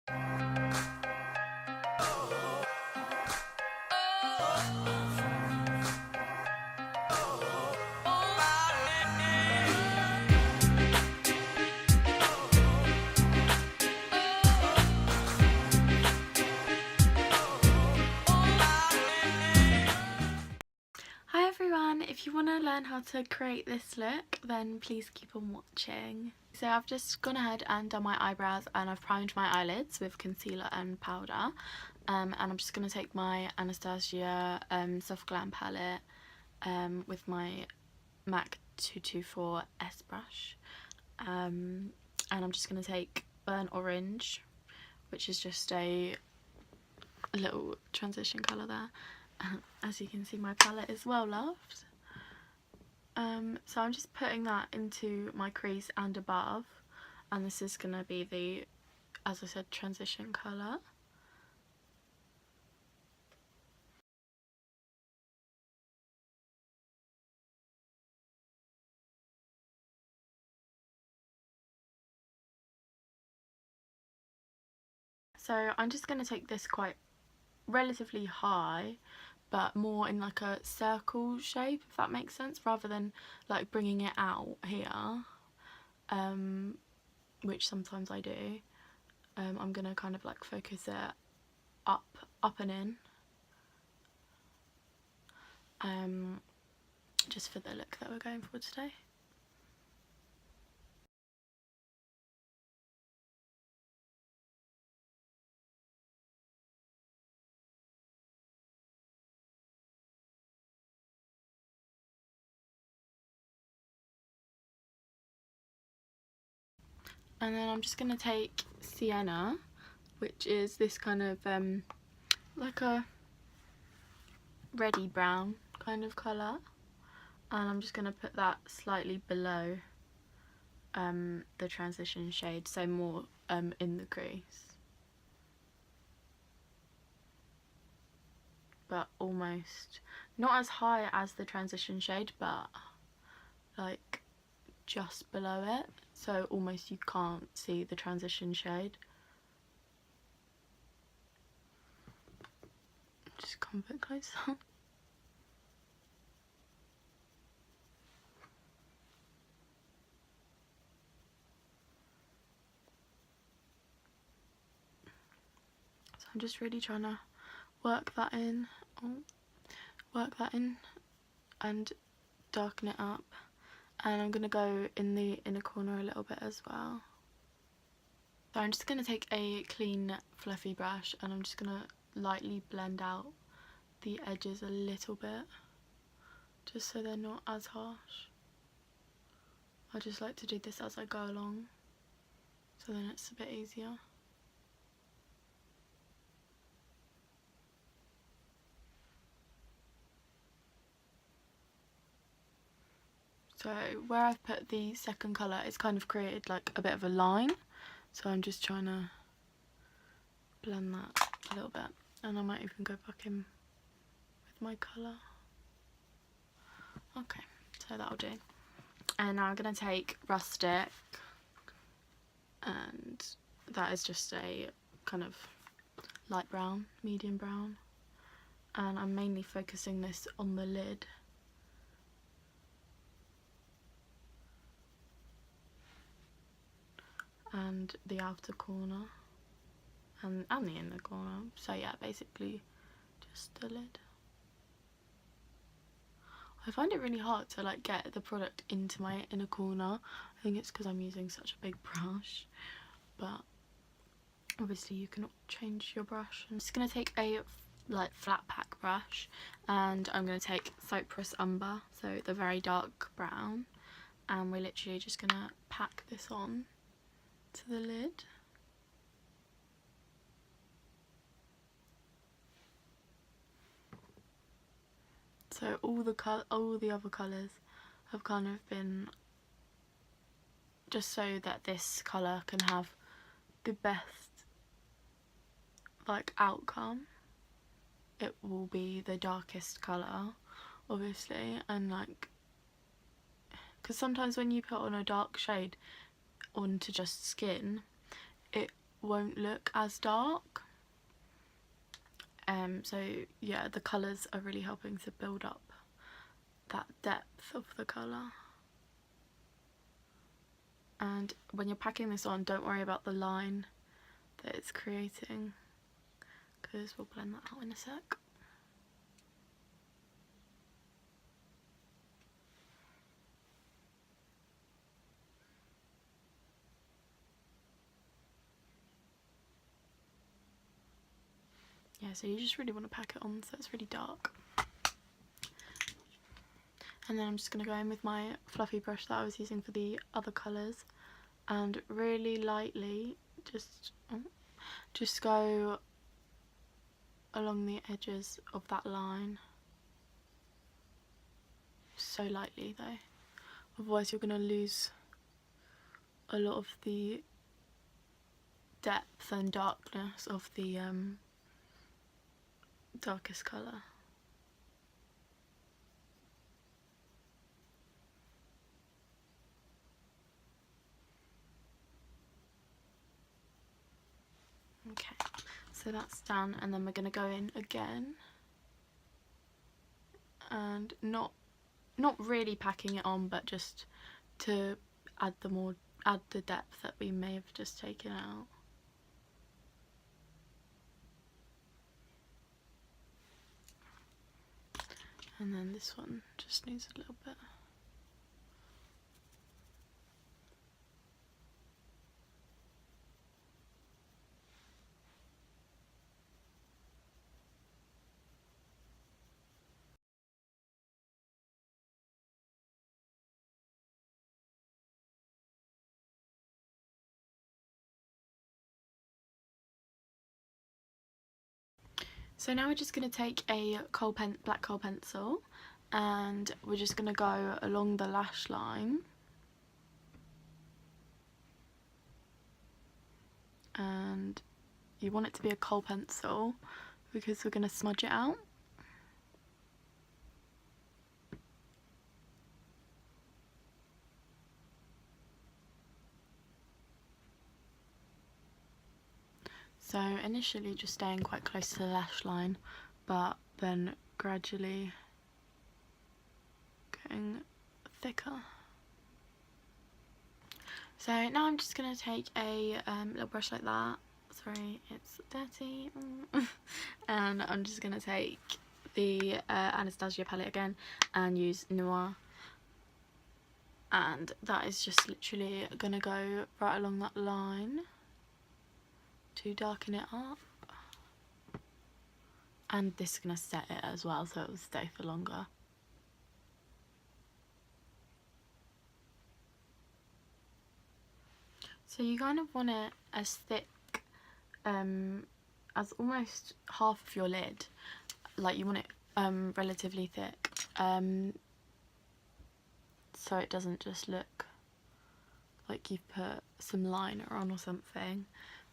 Hi everyone, if you want to learn how to create this look then please keep on watching. So I've just gone ahead and done my eyebrows and I've primed my eyelids with concealer and powder, and I'm just going to take my Anastasia Soft Glam palette with my MAC 224 S brush, and I'm just going to take Burnt Orange, which is just a little transition colour there. As you can see, my palette is well loved. So I'm just putting that into my crease and above, and this is going to be the, as I said, transition colour. So I'm just going to take this quite relatively high, but more in like a circle shape, if that makes sense, rather than like bringing it out here, which sometimes I do. I'm going to kind of like focus it up and in, just for the look that we're going for today. And then I'm just going to take Sienna, which is this kind of like a reddy brown kind of colour, and I'm just going to put that slightly below the transition shade, so more in the crease, but almost not as high as the transition shade, but like just below it, so almost you can't see the transition shade. Just come a bit closer. So I'm just really trying to work that in and darken it up, and I'm going to go in the inner corner a little bit as well. So I'm just going to take a clean fluffy brush and I'm just going to lightly blend out the edges a little bit, just so they're not as harsh. I just like to do this as I go along, so then it's a bit easier. So where I've put the second colour, it's kind of created like a bit of a line, so I'm just trying to blend that a little bit, and I might even go back in with my colour. Okay, so that'll do. And now I'm going to take Rustic, and that is just a kind of light brown, medium brown, and I'm mainly focusing this on the lid. And the outer corner and the inner corner, so yeah, basically just the lid. I find it really hard to like get the product into my inner corner. I think it's because I'm using such a big brush, but obviously you can change your brush. I'm just going to take a like flat pack brush, and I'm going to take Cypress Umber, so the very dark brown, and we're literally just going to pack this on to the lid. So all the other colours have kind of been just so that this colour can have the best like outcome. It will be the darkest colour, obviously, and like, because sometimes when you put on a dark shade onto just skin, it won't look as dark. So yeah, the colours are really helping to build up that depth of the colour. And when you're packing this on, don't worry about the line that it's creating, because we'll blend that out in a sec. Yeah, so you just really want to pack it on so it's really dark. And then I'm just going to go in with my fluffy brush that I was using for the other colours and really lightly just go along the edges of that line. So lightly though, otherwise you're going to lose a lot of the depth and darkness of the darkest colour. Okay, so that's done, and then we're going to go in again and not really packing it on, but just to add the depth that we may have just taken out. And then this one just needs a little bit. So now we're just going to take a black kohl pencil, and we're just going to go along the lash line, and you want it to be a kohl pencil because we're going to smudge it out. So initially just staying quite close to the lash line, but then gradually getting thicker. So now I'm just going to take a little brush like that. Sorry, it's dirty. And I'm just going to take the Anastasia palette again and use Noir. And that is just literally going to go right along that line to darken it up. And this is going to set it as well, so it will stay for longer. So you kind of want it as thick as almost half of your lid. Like you want it relatively thick, so it doesn't just look like you've put some liner on or something,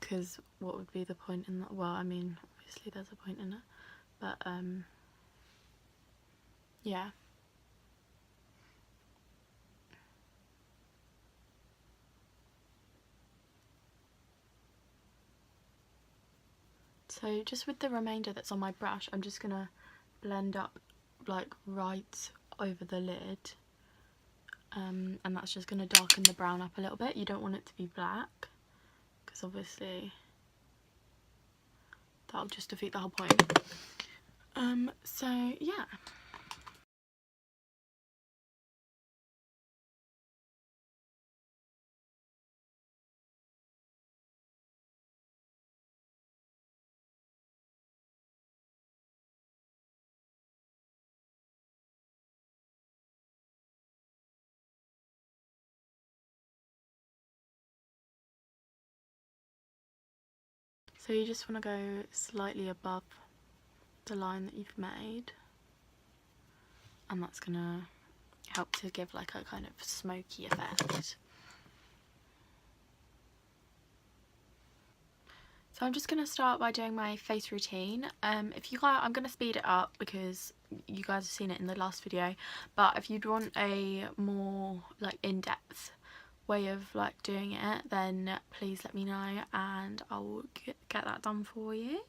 because what would be the point in that? Well, I mean, obviously there's a point in it, but yeah. So just with the remainder that's on my brush, I'm just gonna blend up like right over the lid, and that's just gonna darken the brown up a little bit. You don't want it to be black, because obviously that'll just defeat the whole point. So yeah. So you just want to go slightly above the line that you've made, and that's going to help to give like a kind of smoky effect. So I'm just going to start by doing my face routine. If you guys, I'm going to speed it up because you guys have seen it in the last video, but if you'd want a more like in-depth way of like doing it, then please let me know and I'll get that done for you.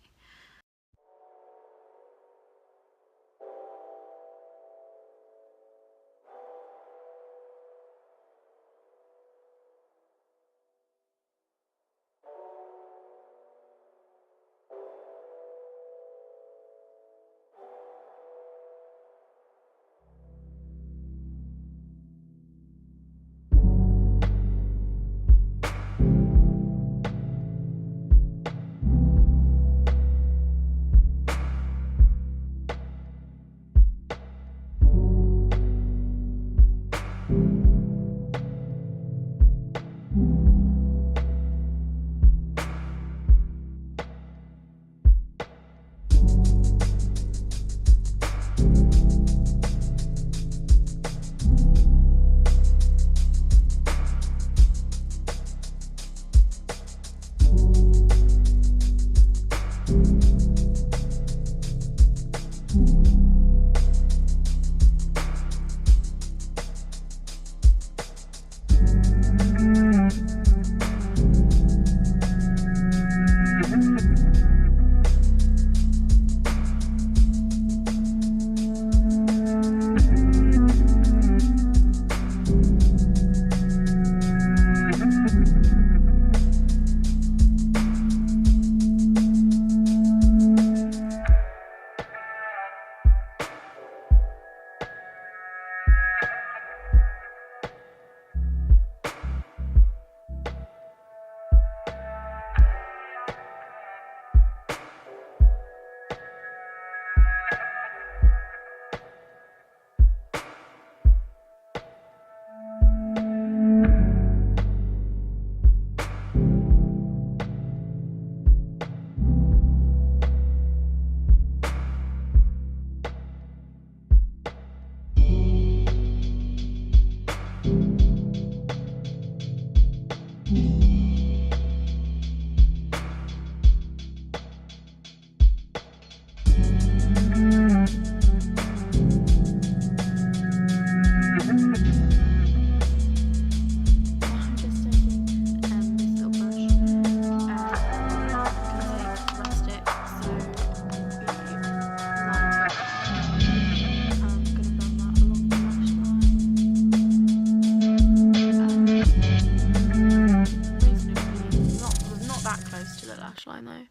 Line though,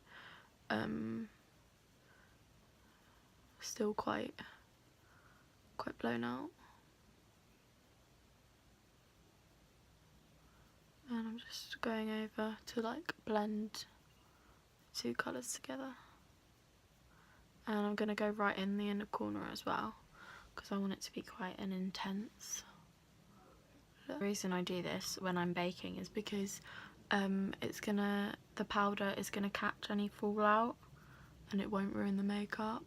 still quite blown out, and I'm just going over to like blend two colours together, and I'm going to go right in the inner corner as well because I want it to be quite an intense look. The reason I do this when I'm baking is because the powder is gonna catch any fallout and it won't ruin the makeup.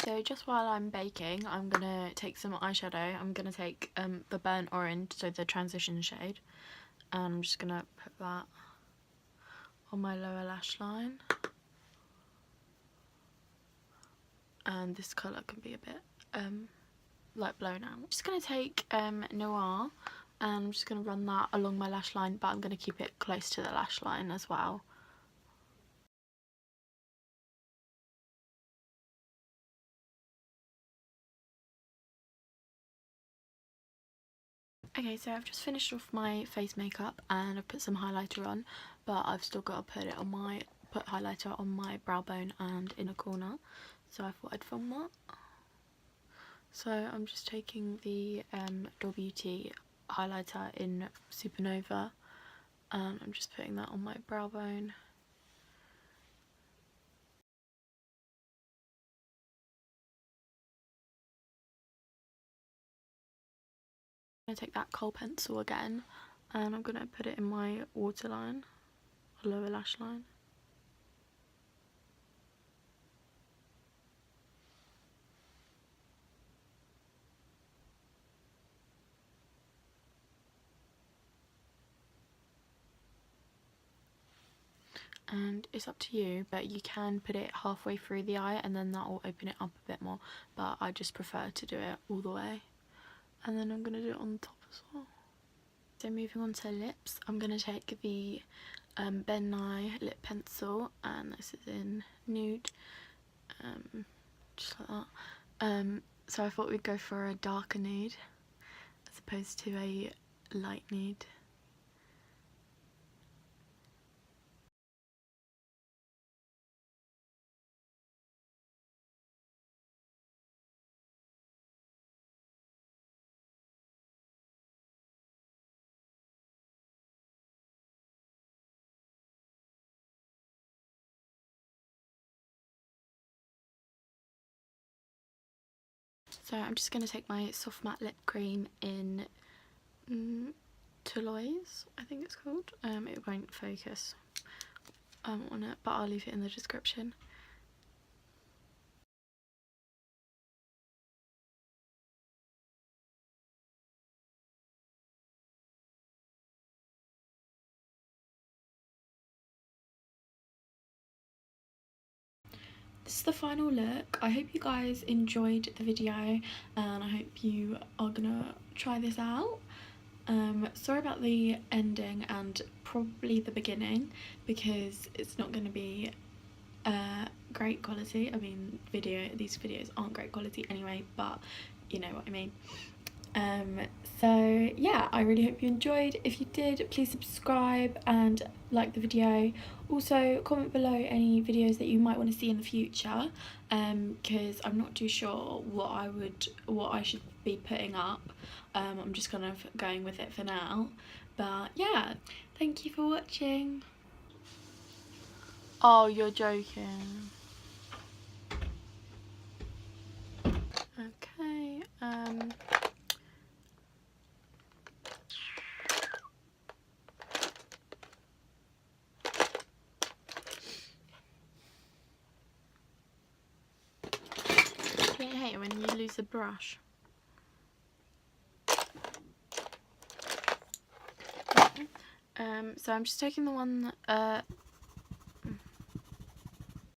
So just while I'm baking, I'm gonna take some eyeshadow. I'm gonna take the burnt orange, so the transition shade, and I'm just gonna put that on my lower lash line. And this colour can be a bit like blown out. I'm just gonna take Noir, and I'm just going to run that along my lash line, but I'm going to keep it close to the lash line as well. Okay, so I've just finished off my face makeup and I've put some highlighter on, but I've still got to put highlighter on my brow bone and inner corner, so I thought I'd film that. So I'm just taking the Doll Beauty highlighter in Supernova, and I'm just putting that on my brow bone. I'm going to take that kohl pencil again, and I'm going to put it in my waterline, lower lash line. And it's up to you, but you can put it halfway through the eye and then that will open it up a bit more, but I just prefer to do it all the way. and then I'm going to do it on the top as well. So moving on to lips, I'm going to take the Ben Nye lip pencil, and this is in nude, just like that. So I thought we'd go for a darker nude as opposed to a light nude. So I'm just going to take my soft matte lip cream in Toulouse, I think it's called. It won't focus on it, but I'll leave it in the description. This is the final look. I hope you guys enjoyed the video, and I hope you are gonna try this out. Sorry about the ending and probably the beginning, because it's not going to be great quality. I mean, these videos aren't great quality anyway, but you know what I mean. So yeah, I really hope you enjoyed. If you did, please subscribe and like the video. Also comment below any videos that you might want to see in the future, because I'm not too sure what I should be putting up. I'm just kind of going with it for now, but yeah, thank you for watching. Oh, you're joking. Okay, don't you hate it when you lose a brush? So I'm just taking the one